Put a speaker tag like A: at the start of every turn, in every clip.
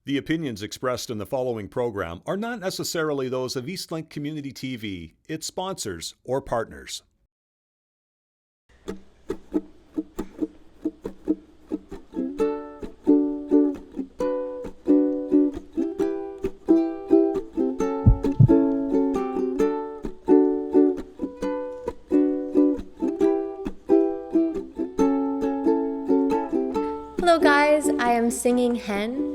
A: The opinions expressed in the following program are not necessarily those of Eastlink Community TV, its sponsors, or partners.
B: Hello guys, I am singing Hen.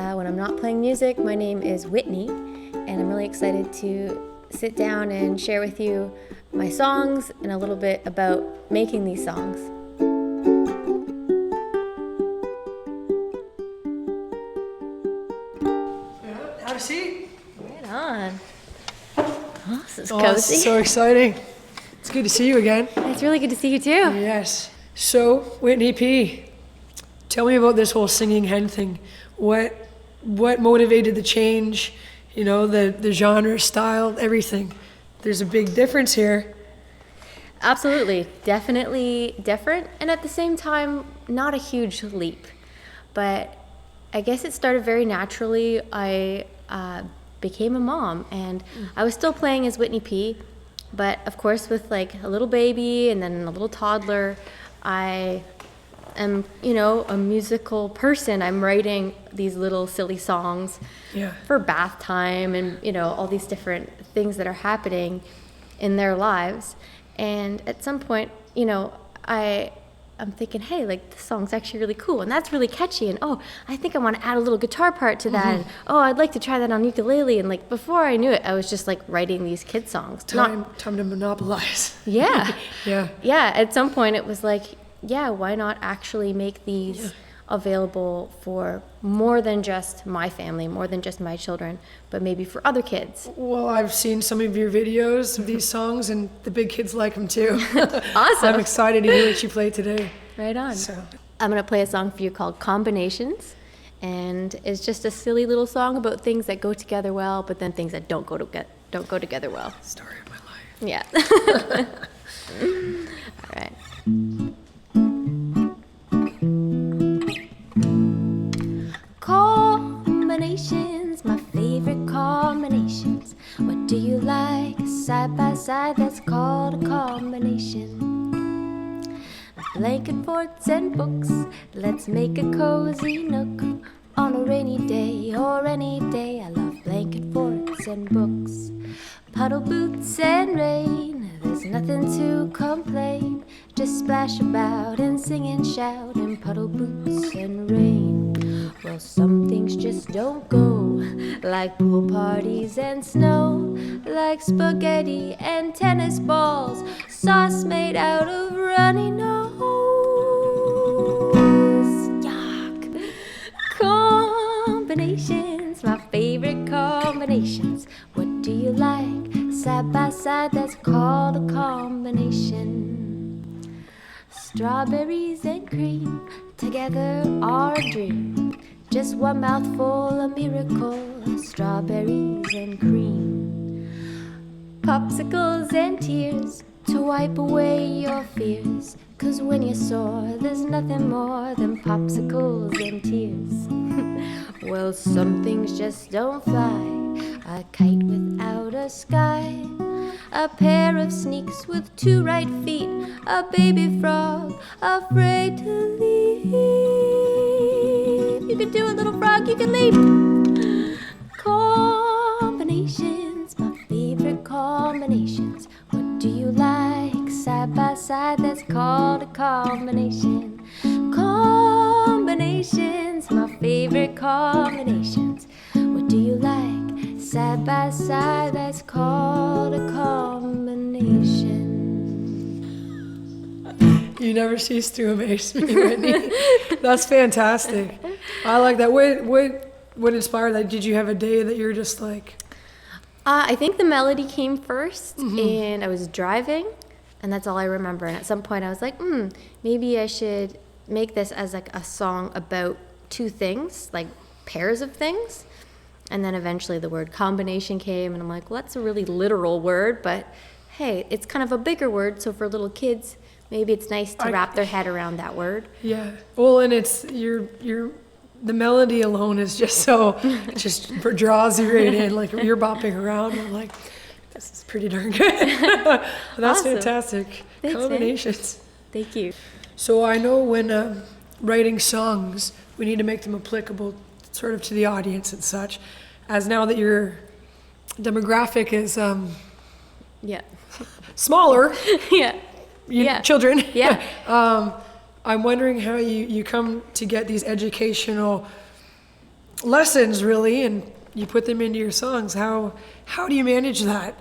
B: When I'm not playing music, my name is Whitney, and I'm really excited to sit down and share with you my songs and a little bit about making these songs.
C: Yeah, have a seat.
B: Right on. Oh, this is
C: Oh,
B: cozy.
C: it's so exciting. It's good to see you again.
B: It's really good to see you too.
C: Yes. So, Whitney P., tell me about this whole singing hen thing. What motivated the change? You know, the genre, style, everything. There's a big difference here.
B: Absolutely. Definitely different, and at the same time, not a huge leap. But I guess it started very naturally. I became a mom, and I was still playing as Whitney P., but of course with like a little baby and then a little toddler, I am, a musical person. I'm writing these little silly songs for bath time and, all these different things that are happening in their lives. And at some point, I'm thinking, hey, like this song's actually really cool and that's really catchy. And I think I want to add a little guitar part to that. And, I'd like to try that on ukulele. And like before I knew it, I was just like writing these kid songs.
C: Time to monopolize.
B: Yeah.
C: Yeah.
B: Yeah. At some point it was like, yeah, why not actually make these available for more than just my family, more than just my children, but maybe for other kids.
C: Well, I've seen some of your videos of these songs, and the big kids like them too.
B: Awesome.
C: I'm excited to hear what you play today.
B: Right on.
C: So.
B: I'm going to play a song for you called Combinations, and it's just a silly little song about things that go together well, but then things that don't go together well.
C: Story of my life.
B: Yeah. All right. Combinations, my favorite combinations. What do you like? Side by side, that's called a combination. Blanket forts and books, let's make a cozy nook. On a rainy day or any day, I love blanket forts and books. Puddle boots and rain, there's nothing to complain. Just splash about and sing and shout in puddle boots and rain. Well, some things just don't go, like pool parties and snow, like spaghetti and tennis balls, sauce made out of runny nose. Yuck. Combinations, my favorite combinations. What do you like? Side by side, that's called a combination. Strawberries and cream together are a dream. Just one mouthful, a miracle. Strawberries and cream. Popsicles and tears to wipe away your fears. 'Cause when you're sore, there's nothing more than popsicles and tears. Well, some things just don't fly. A kite without a sky. A pair of sneaks with two right feet. A baby frog afraid to leave. You can do it, little frog, you can leap. Combinations, my favorite combinations. What do you like? Side by side, that's called a combination. Combinations, my favorite combinations. What do you like? Side by side, that's called a combination.
C: You never cease to amaze me, Whitney. That's fantastic. I like that. What inspired that? Did you have a day that you're just like...
B: I think the melody came first, and I was driving, and that's all I remember. And at some point I was like, maybe I should make this as like a song about two things, like pairs of things. And then eventually the word combination came, and I'm like, well, that's a really literal word, but hey, it's kind of a bigger word, so for little kids, maybe it's nice to wrap their head around that word.
C: Yeah. Well, and it's you're the melody alone is just so, it just draws you right in. Like you're bopping around. I'm like, this is pretty darn good. That's
B: Awesome.
C: fantastic.
B: Thanks, man.
C: Combinations.
B: Thank you.
C: So I know when writing songs, we need to make them applicable sort of to the audience and such. As now that your demographic is
B: Yeah.
C: smaller,
B: Yeah. Yeah.
C: children,
B: Yeah.
C: I'm wondering how you come to get these educational lessons, really, and you put them into your songs. How do you manage that?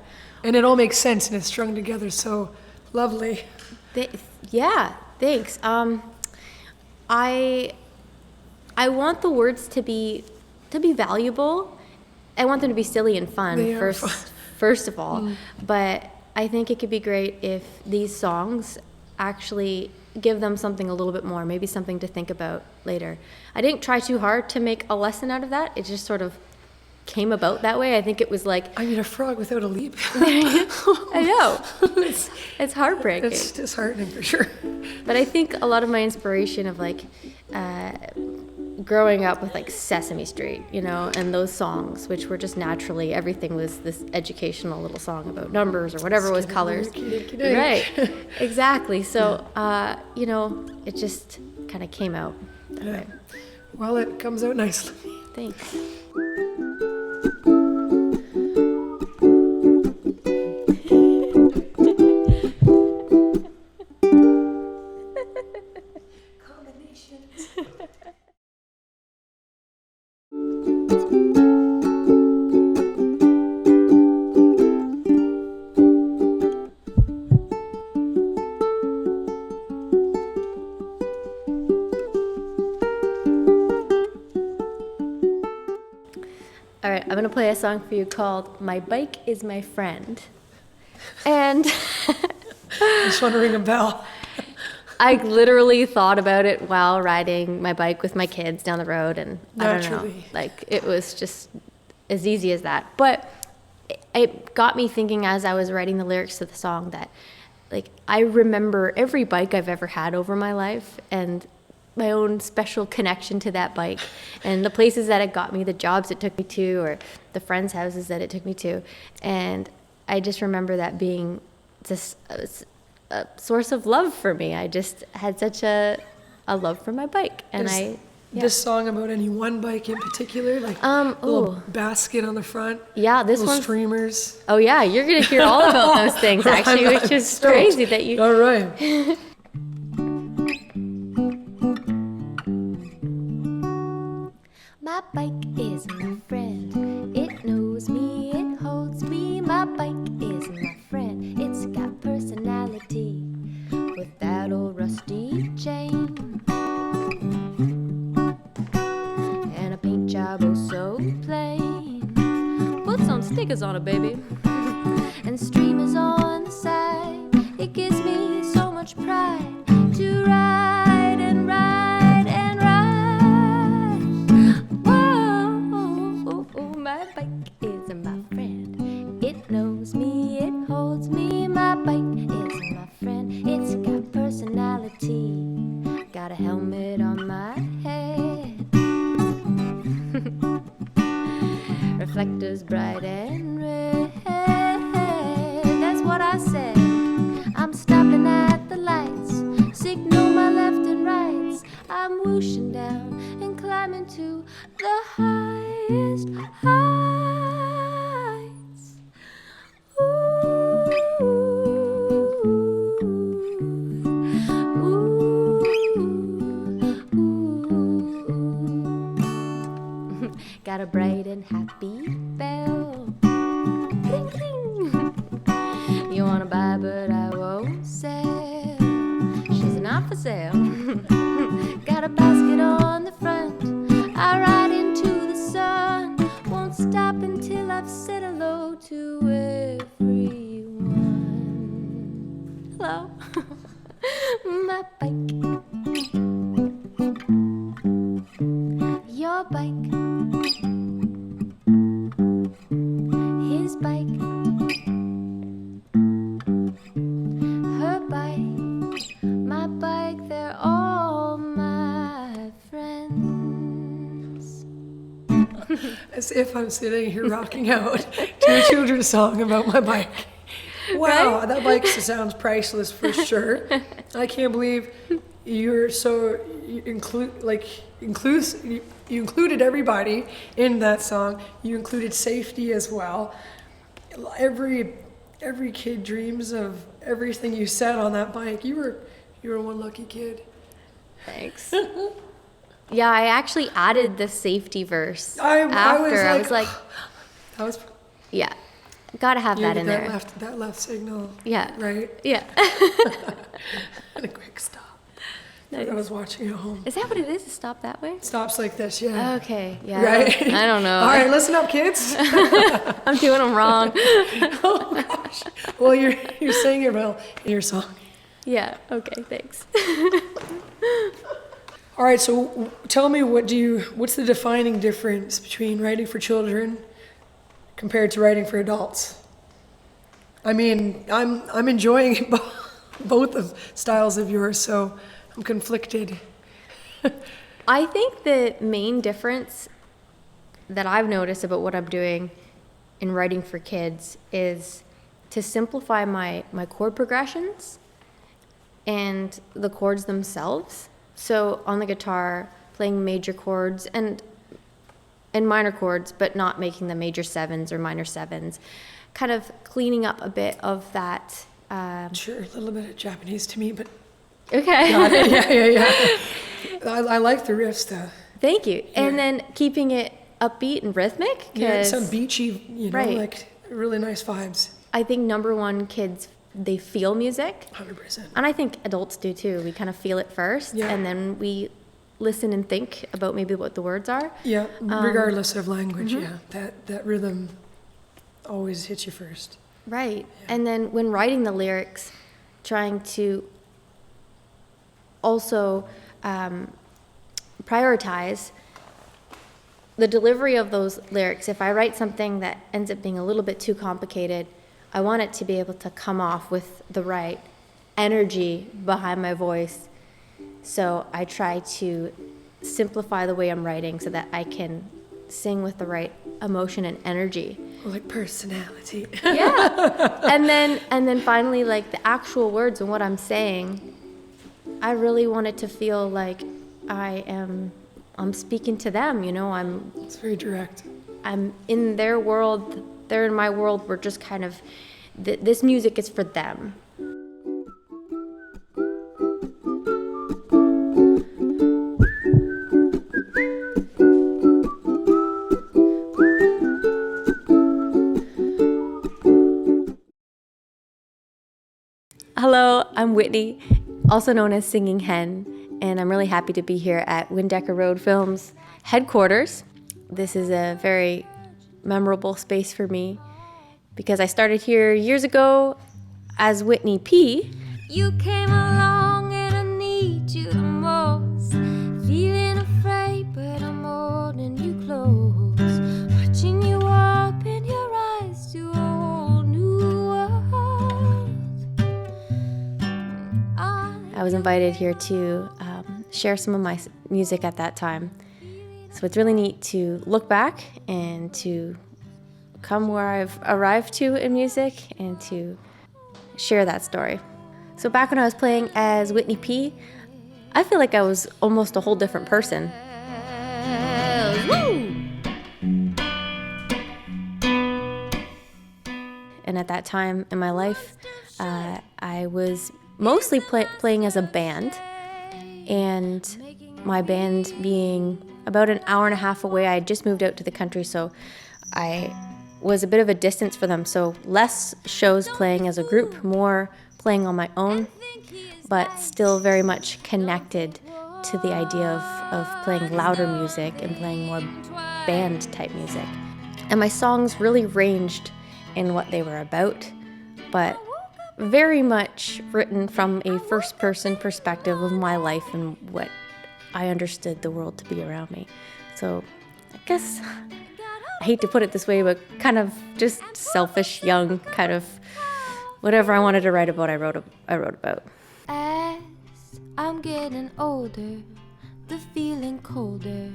C: And it all makes sense and it's strung together so lovely.
B: Yeah, thanks. I want the words to be valuable. I want them to be silly and fun
C: They are
B: first of all. But I think it could be great if these songs actually give them something a little bit more, maybe something to think about later. I didn't try too hard to make a lesson out of that. It just sort of came about that way. I think it was like,
C: I mean, a frog without a leap.
B: I know. It's heartbreaking.
C: It's disheartening for sure.
B: But I think a lot of my inspiration of like growing up with like Sesame Street, you know, and those songs, which were just naturally, everything was this educational little song about numbers or whatever was colors. Right, exactly. So, you know, it just kind of came out that way.
C: Well, it comes out nicely.
B: Thanks. All right, I'm gonna play a song for you called "My Bike Is My Friend," and
C: Just want to ring a bell.
B: I literally thought about it while riding my bike with my kids down the road, and I don't know,
C: Naturally.
B: like it was just as easy as that. But it got me thinking as I was writing the lyrics to the song that, like, I remember every bike I've ever had over my life and my own special connection to that bike and the places that it got me, the jobs it took me to, or the friends' houses that it took me to. And I just remember that being just a source of love for me. I just had such a love for my bike. And
C: This song about any one bike in particular, like little basket on the front,
B: yeah, this
C: little
B: one.
C: streamers.
B: Oh yeah, you're gonna hear all about those things actually,
C: I'm
B: which is
C: stoked.
B: crazy that you.
C: All right.
B: My bike is my friend. It knows me, it holds me. My bike is my friend. It's got personality with that old rusty chain and a paint job oh so plain. Put some stickers on it, baby, and streamers on the side. It gives me so much pride to ride and ride and ride. Whoa, my bike is my friend. It knows me, it holds me. My bike is my friend. It's got personality. Got a helmet on my head. Reflectors bright and red. That's what I said. I'm stopping at the lights. Signal my left and rights. I'm whooshing down and climbing to the highest heights. Got a bright and happy bell. Cling, cling. You wanna buy, but I won't sell. She's not for sale. Got a basket on the front. I ride into the sun. Won't stop until I've said hello to everyone. Hello. My bike. Your bike. His bike. Her bike. My bike. They're all my friends.
C: As if I'm sitting here rocking out to a children's song about my bike. Wow, that bike sounds priceless for sure. I can't believe you're so you included everybody in that song. You included safety as well. Every kid dreams of everything you said on that bike. You were one lucky kid.
B: Thanks. Yeah, I actually added the safety verse
C: I
B: after.
C: was
B: like,
C: that was
B: yeah, gotta have that in there.
C: That left signal.
B: Yeah.
C: Right?
B: Yeah.
C: And a quick stop.
B: Nice.
C: I was watching at home.
B: Is that what it is? To stop that way?
C: Stops like this, yeah.
B: Okay. Yeah.
C: Right?
B: I don't know.
C: All right, listen up, kids.
B: I'm doing them wrong.
C: Oh gosh. Well, you're saying it well in your song.
B: Yeah. Okay. Thanks.
C: All right, so tell me, what's the defining difference between writing for children compared to writing for adults? I mean, I'm enjoying both of styles of yours, so I'm conflicted.
B: I think the main difference that I've noticed about what I'm doing in writing for kids is to simplify my chord progressions and the chords themselves. So on the guitar, playing major chords and minor chords, but not making them major sevens or minor sevens, kind of cleaning up a bit of that.
C: Sure, a little bit of Japanese to me, but
B: Okay.
C: yeah. I like the riffs though.
B: Thank you. And then keeping it upbeat and rhythmic.
C: Yeah, some beachy,
B: right.
C: like really nice vibes.
B: I think number one, kids, they feel music.
C: 100%.
B: And I think adults do too. We kind of feel it first, and then we listen and think about maybe what the words are.
C: Yeah, regardless of language, that rhythm always hits you first.
B: Right. Yeah. And then when writing the lyrics, trying to also prioritize the delivery of those lyrics. If I write something that ends up being a little bit too complicated, I want it to be able to come off with the right energy behind my voice. So I try to simplify the way I'm writing so that I can sing with the right emotion and energy.
C: Like personality.
B: Yeah. And then finally, like the actual words and what I'm saying, I really want it to feel like I'm speaking to them,
C: It's very direct.
B: I'm in their world, they're in my world. We're just kind of, this music is for them. Hello, I'm Whitney, also known as Singing Hen, and I'm really happy to be here at Windecker Road Films headquarters. This is a very memorable space for me because I started here years ago as Whitney P.
D: You came along and I need you the most. Feeling afraid, but I'm holding you close. Watching you open your eyes to a whole new world.
B: I was invited here to share some of my music at that time. So it's really neat to look back and to come where I've arrived to in music and to share that story. So back when I was playing as Whitney P, I feel like I was almost a whole different person. And at that time in my life, I was mostly playing as a band, and my band being about an hour and a half away. I had just moved out to the country, so I was a bit of a distance for them, so less shows playing as a group, more playing on my own, but still very much connected to the idea of playing louder music and playing more band type music. And my songs really ranged in what they were about, but very much written from a first-person perspective of my life and what I understood the world to be around me. So I guess, I hate to put it this way, but kind of just selfish, young, kind of whatever I wanted to write about, I wrote about.
D: As I'm getting older, the feeling colder.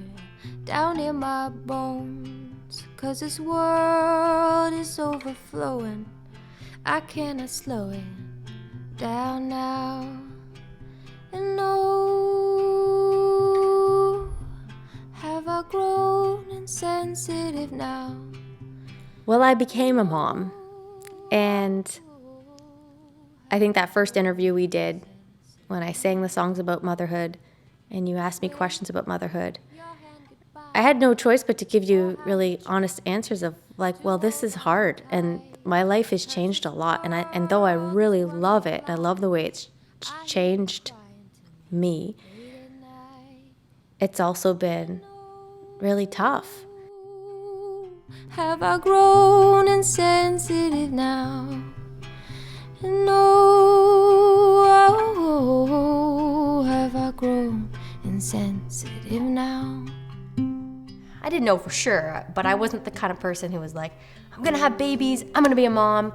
D: down in my bones. 'Cause this world is overflowing, I cannot slow it down now. And oh, have I grown insensitive now?
B: Well, I became a mom, and I think that first interview we did, when I sang the songs about motherhood and you asked me questions about motherhood, I had no choice but to give you really honest answers of like, well, this is hard and my life has changed a lot. And though I really love it, I love the way it's changed me, it's also been really tough.
D: Have I grown insensitive now? And oh, have I grown insensitive now?
B: I didn't know for sure, but I wasn't the kind of person who was like, I'm gonna have babies, I'm gonna be a mom.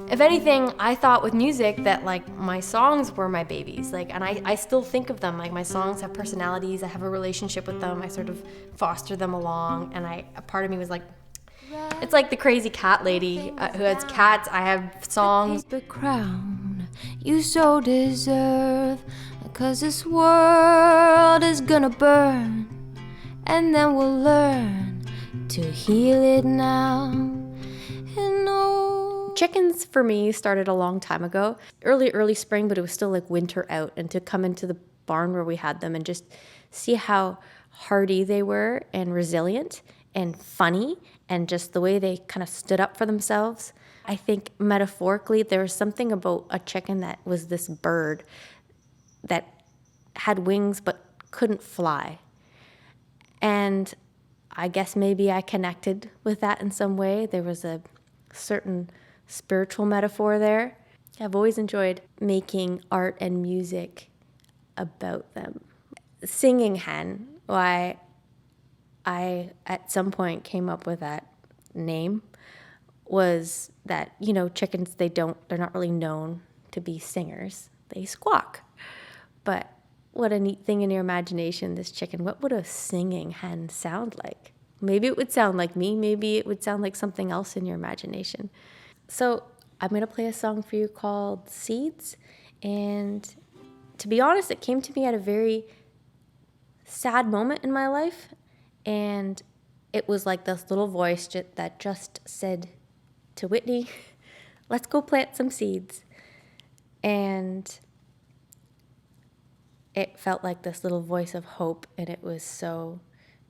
B: If anything, I thought with music that like my songs were my babies. And I still think of them, like my songs have personalities, I have a relationship with them, I sort of foster them along, and a part of me was like, it's like the crazy cat lady who has cats. I have songs.
D: The crown you so deserve, 'cause this world is gonna burn, and then we'll learn to heal it now. And no.
B: Chickens for me started a long time ago, early spring, but it was still like winter out, and to come into the barn where we had them and just see how hardy they were and resilient and funny, and just the way they kind of stood up for themselves. I think metaphorically there was something about a chicken that was this bird that had wings but couldn't fly. And I guess maybe I connected with that in some way. There was a certain spiritual metaphor there. I've always enjoyed making art and music about them. Singing hen, why I at some point came up with that name, was that, chickens, they're not really known to be singers. They squawk. But what a neat thing in your imagination, this chicken. What would a singing hen sound like? Maybe it would sound like me. Maybe it would sound like something else in your imagination. So I'm going to play a song for you called Seeds. And to be honest, it came to me at a very sad moment in my life. And it was like this little voice that just said to Whitney, let's go plant some seeds. And it felt like this little voice of hope, and it was so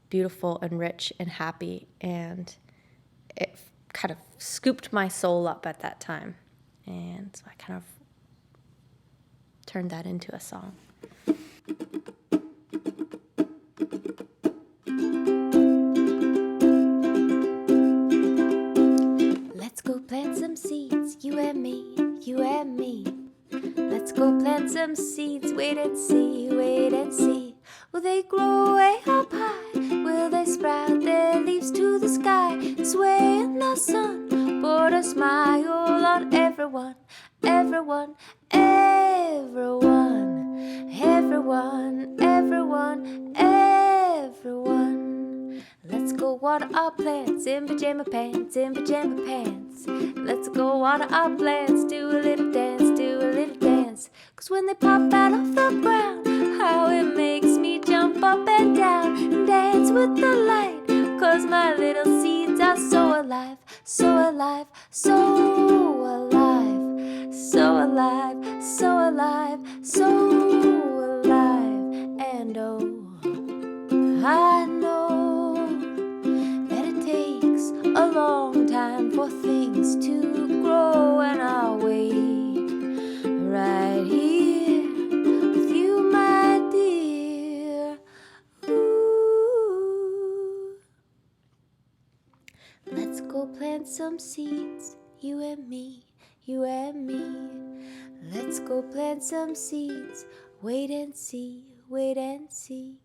B: beautiful and rich and happy, and it kind of scooped my soul up at that time. And so I kind of turned that into a song.
D: Let's go plant some seeds, you and me, you and me. Let's go plant some seeds, wait and see, wait and see. Will they grow way up high? Will they sprout their leaves to the sky? Sway in the sun, put a smile on everyone, everyone, everyone, everyone, everyone, everyone. Let's go water our plants in pajama pants, in pajama pants. Let's go water our plants, do a little dance, do a little dance. 'Cause when they pop out of the ground, how it makes me jump up and down and dance with the light. 'Cause my little seeds are so alive, so alive, so alive, so alive, so alive, so alive. And oh, I know that it takes a long time for things to grow, and I'll wait right here with you, my dear. Ooh. Let's go plant some seeds, you and me, you and me. Let's go plant some seeds, wait and see, wait and see.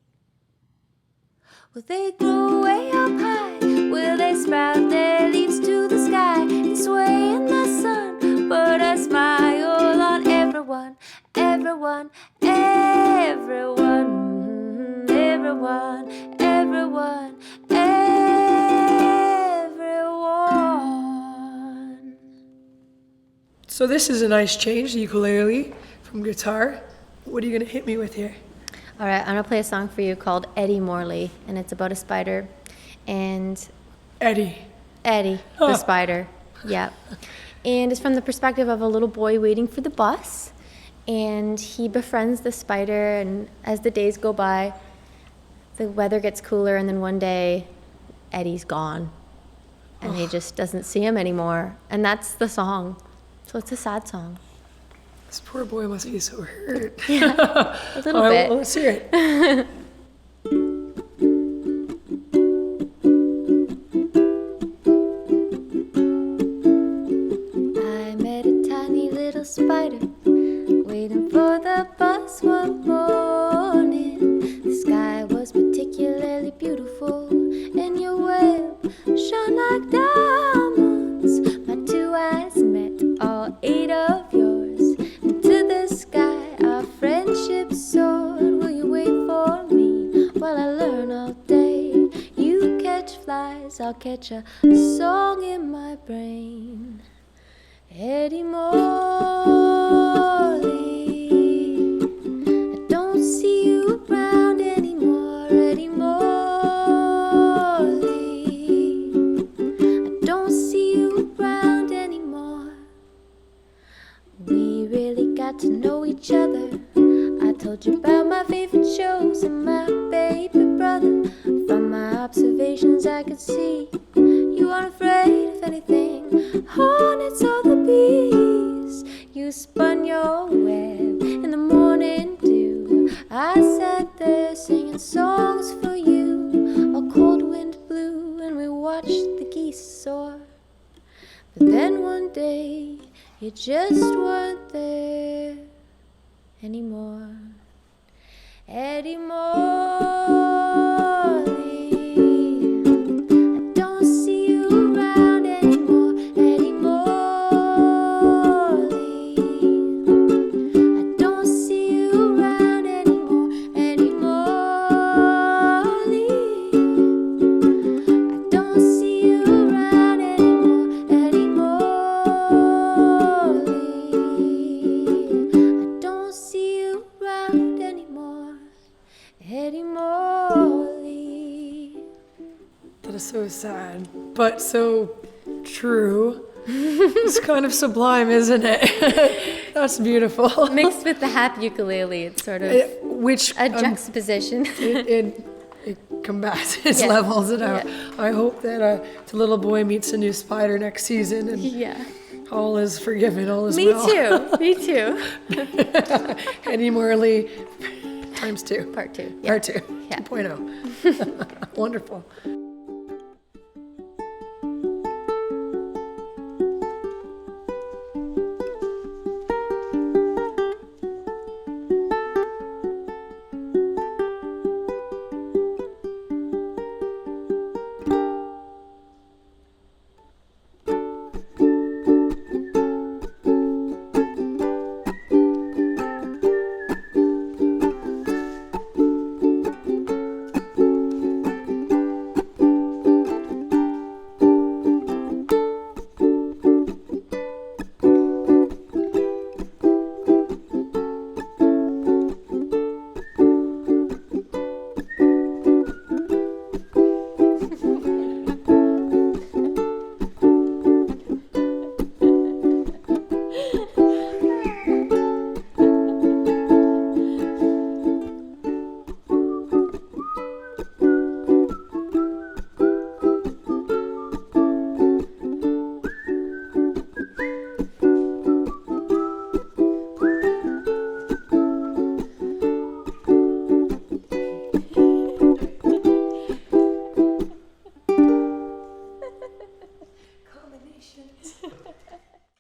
D: Will they grow way up high? Will they sprout their leaves to the sky and sway in the sun? Put a smile on everyone, everyone, everyone, everyone, everyone.
C: So this is a nice change, the ukulele from guitar. What are you going to hit me with here?
B: All right, I'm gonna play a song for you called Eddie Morley, and it's about a spider. And
C: Eddie.
B: Eddie, the spider. Yeah. And it's from the perspective of a little boy waiting for the bus. And he befriends the spider, and as the days go by, the weather gets cooler, and then one day, Eddie's gone. And he just doesn't see him anymore. And that's the song. So it's a sad song.
C: This poor boy must be so hurt.
B: A little
C: All right,
B: bit.
C: well, let's hear it.
D: I met a tiny little spider waiting for the bus one morning. The sky was particularly beautiful, and your web shone like diamonds. My two eyes met, all 8 of yours, and to the sky our friendship soared. Will you wait for me while I learn all day? You catch flies, I'll catch a song in my brain. Eddie Morley, I don't see you around anymore. Eddie Morley, I don't see you around anymore. We really got to know each other. I told you about my favorite shows and my baby brother. From my observations I could see you aren't afraid of anything, hornets or the bees. You spun your web in the morning dew. I sat there singing songs for you. A cold wind blew and we watched the geese soar. But then one day you just weren't there anymore. Eddie Morley, I don't see you around anymore. Eddie Morley, I don't see you around anymore. Eddie Morley, I don't see you around anymore. Eddie Morley, I don't see you around anymore. Eddie Morley.
C: That is so sad, but so true. It's kind of sublime, isn't it? That's beautiful.
B: Mixed with the happy ukulele, it's sort of
C: Which
B: a juxtaposition.
C: it combats its
B: Yeah.
C: levels it out.
B: Yeah.
C: I hope that the little boy meets a new spider next season and
B: Yeah.
C: all is forgiven, all is
B: Me
C: well.
B: too. Me too.
C: Eddie Morley times 2.
B: Part 2. Yeah.
C: Part 2.
B: Yeah.
C: 2.0. Wonderful.